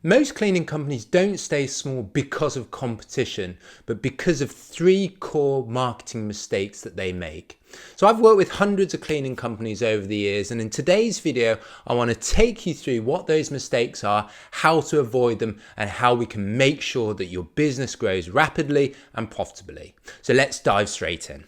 Most cleaning companies don't stay small because of competition, but because of three core marketing mistakes that they make. So I've worked with hundreds of cleaning companies over the years, and in today's video, I want to take you through what those mistakes are, how to avoid them, and how we can make sure that your business grows rapidly and profitably. So let's dive straight in.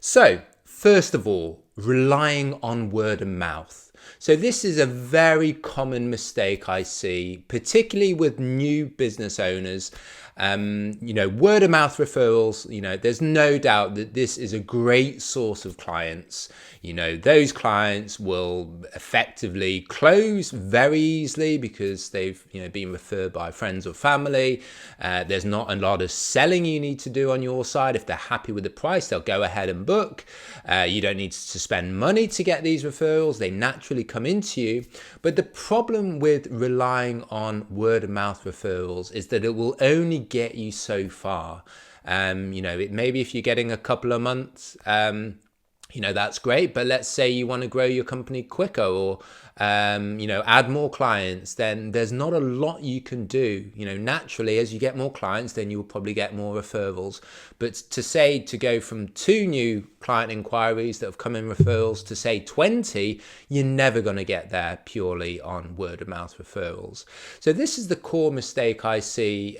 So first of all, relying on word of mouth. So this is a very common mistake I see, particularly with new business owners. Word of mouth referrals, there's no doubt that this is a great source of clients. Those clients will effectively close very easily because they've, been referred by friends or family. There's not a lot of selling you need to do on your side. If they're happy with the price, they'll go ahead and book. You don't need to spend money to get these referrals. They naturally come into you. But the problem with relying on word of mouth referrals is that it will only get you so far. Maybe if you're getting a couple of months, that's great. But let's say you want to grow your company quicker or, add more clients, then there's not a lot you can do. Naturally, as you get more clients, then you'll probably get more referrals. But to go from 2 new client inquiries that have come in referrals to say 20, you're never going to get there purely on word of mouth referrals. So this is the core mistake I see,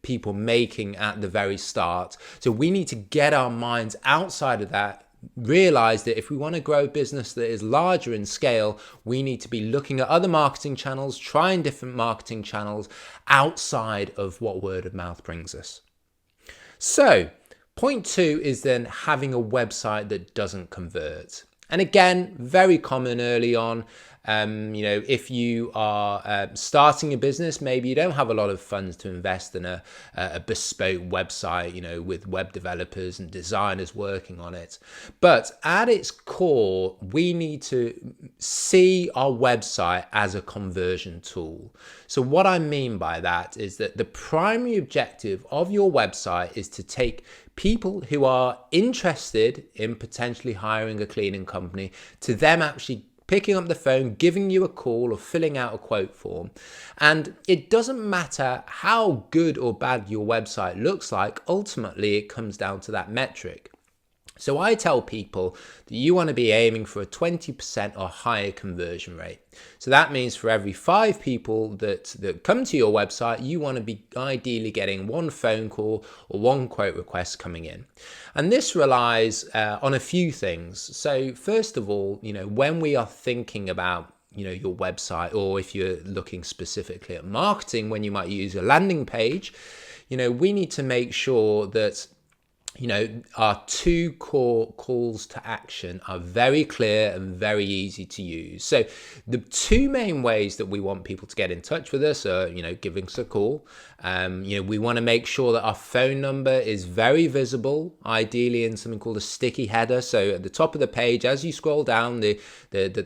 people making at the very start. So we need to get our minds outside of that. Realize that if we want to grow a business that is larger in scale, we need to be looking at other marketing channels, trying different marketing channels outside of what word of mouth brings us. So point 2 is then having a website that doesn't convert. And again, very common early on. If you are starting a business, maybe you don't have a lot of funds to invest in a bespoke website, with web developers and designers working on it. But at its core, we need to see our website as a conversion tool. So what I mean by that is that the primary objective of your website is to take people who are interested in potentially hiring a cleaning company to them actually picking up the phone, giving you a call or filling out a quote form. And it doesn't matter how good or bad your website looks like, ultimately it comes down to that metric. So I tell people that you want to be aiming for a 20% or higher conversion rate. So that means for every 5 people that come to your website, you want to be ideally getting 1 phone call or 1 quote request coming in. And this relies on a few things. So first of all, when we are thinking about your website, or if you're looking specifically at marketing, when you might use a landing page, we need to make sure that our 2 core calls to action are very clear and very easy to use. So the 2 main ways that we want people to get in touch with us are, giving us a call. We want to make sure that our phone number is very visible, ideally in something called a sticky header. So at the top of the page, as you scroll down, the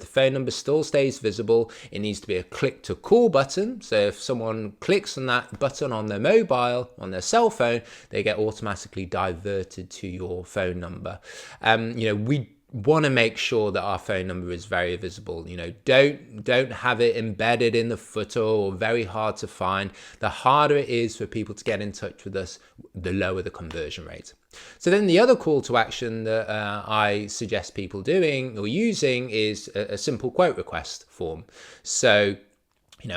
phone number still stays visible. It needs to be a click to call button. So if someone clicks on that button on their mobile, on their cell phone, they get automatically diverted to your phone number. We want to make sure that our phone number is very visible. Don't have it embedded in the footer or very hard to find. The harder it is for people to get in touch with us, the lower the conversion rate. So then the other call to action that I suggest people doing or using is a simple quote request form. So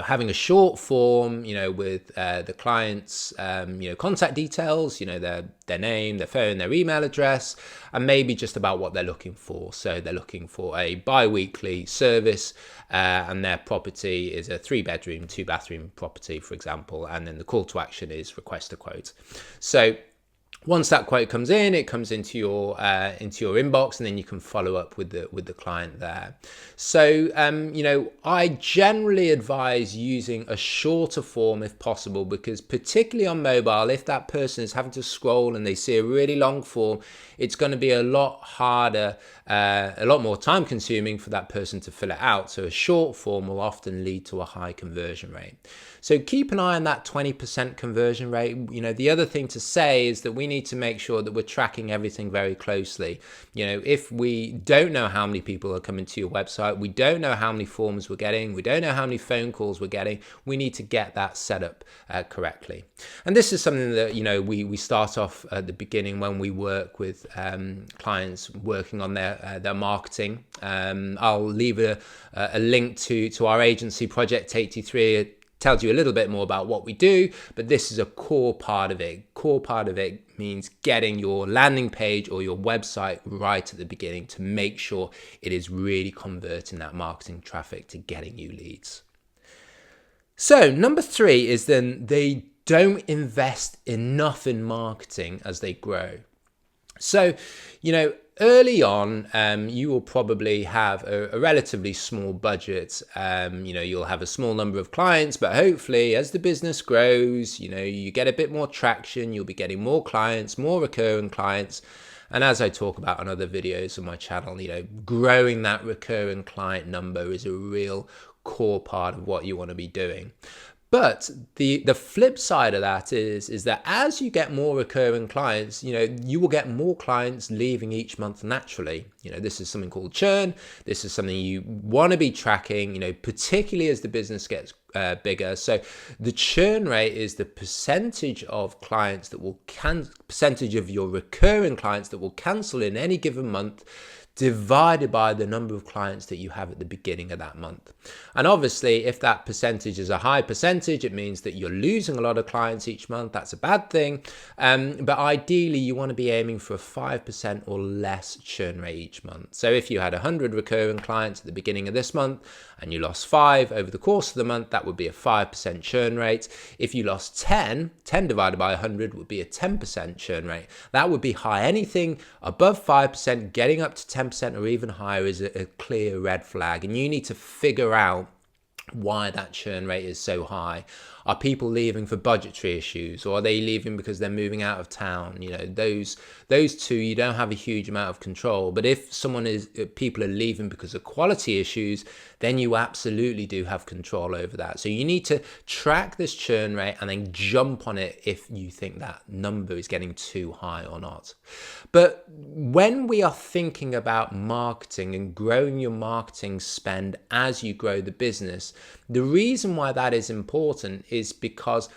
having a short form, with the client's, contact details, their name, their phone, their email address, and maybe just about what they're looking for. So they're looking for a bi-weekly service, and their property is a 3-bedroom, 2-bathroom property, for example. And then the call to action is request a quote. So once that quote comes in, it comes into your inbox, and then you can follow up with the client there. So I generally advise using a shorter form if possible, because particularly on mobile, if that person is having to scroll and they see a really long form, it's going to be a lot harder, a lot more time consuming for that person to fill it out. So a short form will often lead to a high conversion rate. So keep an eye on that 20% conversion rate. The other thing to say is that we we need to make sure that we're tracking everything very closely. If we don't know how many people are coming to your website, we don't know how many forms we're getting, we don't know how many phone calls we're getting, we need to get that set up correctly. And this is something that, we start off at the beginning when we work with clients working on their marketing. I'll leave a link to our agency, Project 83. It tells you a little bit more about what we do, but this is a core part of it. Core part of it means getting your landing page or your website right at the beginning to make sure it is really converting that marketing traffic to getting you leads. So number 3 is then they don't invest enough in marketing as they grow. So, early on, you will probably have a relatively small budget. You'll have a small number of clients, but hopefully as the business grows, you get a bit more traction, you'll be getting more clients, more recurring clients. And as I talk about on other videos on my channel, growing that recurring client number is a real core part of what you want to be doing. But the flip side of that is that as you get more recurring clients, you will get more clients leaving each month naturally. This is something called churn. This is something you want to be tracking, particularly as the business gets bigger. So the churn rate is the percentage of clients that will percentage of your recurring clients that will cancel in any given month, divided by the number of clients that you have at the beginning of that month. And obviously, if that percentage is a high percentage, it means that you're losing a lot of clients each month. That's a bad thing. But ideally, you want to be aiming for a 5% or less churn rate each month. So if you had 100 recurring clients at the beginning of this month and you lost 5 over the course of the month, that would be a 5% churn rate. If you lost 10 divided by 100 would be a 10% churn rate. That would be high. Anything above 5%, getting up to 10% or even higher is a clear red flag, and you need to figure out why that churn rate is so high. Are people leaving for budgetary issues, or are they leaving because they're moving out of town? Those two you don't have a huge amount of control. But if people are leaving because of quality issues, then you absolutely do have control over that. So you need to track this churn rate and then jump on it if you think that number is getting too high or not. But when we are thinking about marketing and growing your marketing spend as you grow the business, the reason why that is important is because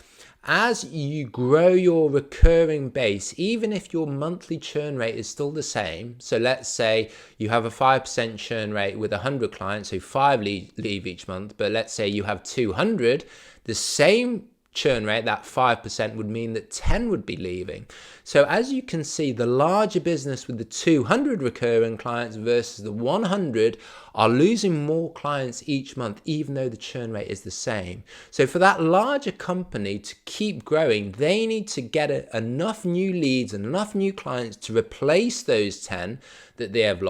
as you grow your recurring base, even if your monthly churn rate is still the same, so let's say you have a 5% churn rate with 100 clients, so 5 leave each month, but let's say you have 200, the same churn rate, that 5%, would mean that 10 would be leaving. So as you can see, the larger business with the 200 recurring clients versus the 100 are losing more clients each month, even though the churn rate is the same. So for that larger company to keep growing, they need to get enough new leads and enough new clients to replace those 10 that they have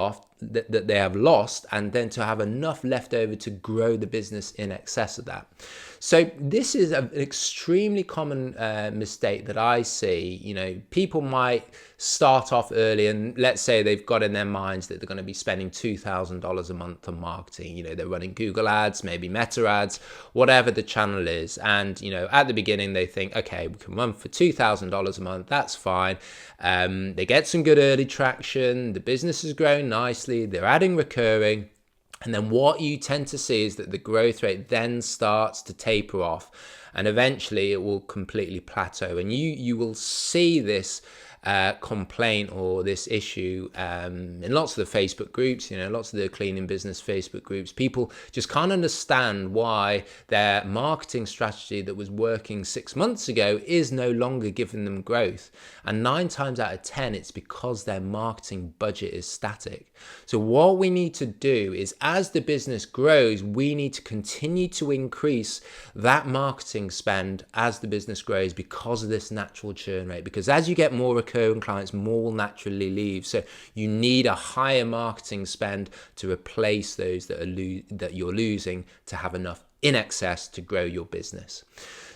lost, and then to have enough left over to grow the business in excess of that. So this is an extremely common mistake that I see. People might start off early, and let's say they've got in their minds that they're going to be spending $2,000 a month on marketing. They're running Google ads, maybe Meta ads, whatever the channel is. And, at the beginning they think, okay, we can run for $2,000 a month. That's fine. They get some good early traction. The business is growing nicely. They're adding recurring. And then what you tend to see is that the growth rate then starts to taper off, and eventually it will completely plateau. And you will see this complaint or this issue in lots of the Facebook groups, lots of the cleaning business Facebook groups. People just can't understand why their marketing strategy that was working 6 months ago is no longer giving them growth. And 9 times out of 10, it's because their marketing budget is static. So what we need to do is, as the business grows, we need to continue to increase that marketing spend as the business grows, because of this natural churn rate. Because as you get more recurring clients, more will naturally leave. So you need a higher marketing spend to replace those that you're losing, to have enough in excess to grow your business.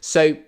So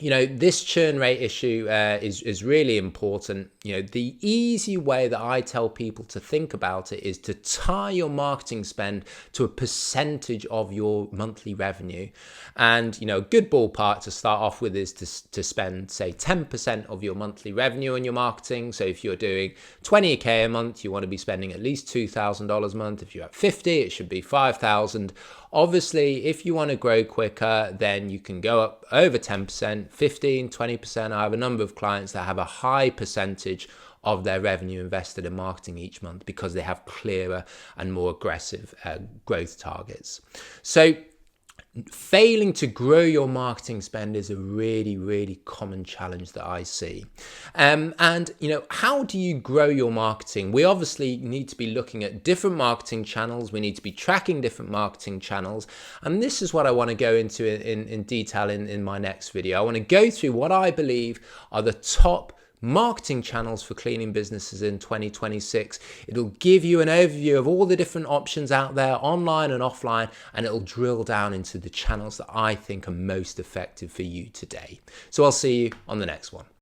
this churn rate issue is really important. The easy way that I tell people to think about it is to tie your marketing spend to a percentage of your monthly revenue. And, a good ballpark to start off with is to spend, say, 10% of your monthly revenue on your marketing. So if you're doing 20K a month, you want to be spending at least $2,000 a month. If you're at 50, it should be 5,000. Obviously, if you want to grow quicker, then you can go up over 10%, 15, 20%. I have a number of clients that have a high percentage of their revenue invested in marketing each month because they have clearer and more aggressive growth targets. So failing to grow your marketing spend is a really, really common challenge that I see. And how do you grow your marketing? We obviously need to be looking at different marketing channels. We need to be tracking different marketing channels. And this is what I want to go into in detail in my next video. I want to go through what I believe are the top marketing channels for cleaning businesses in 2026. It'll give you an overview of all the different options out there, online and offline, and it'll drill down into the channels that I think are most effective for you today. So I'll see you on the next one.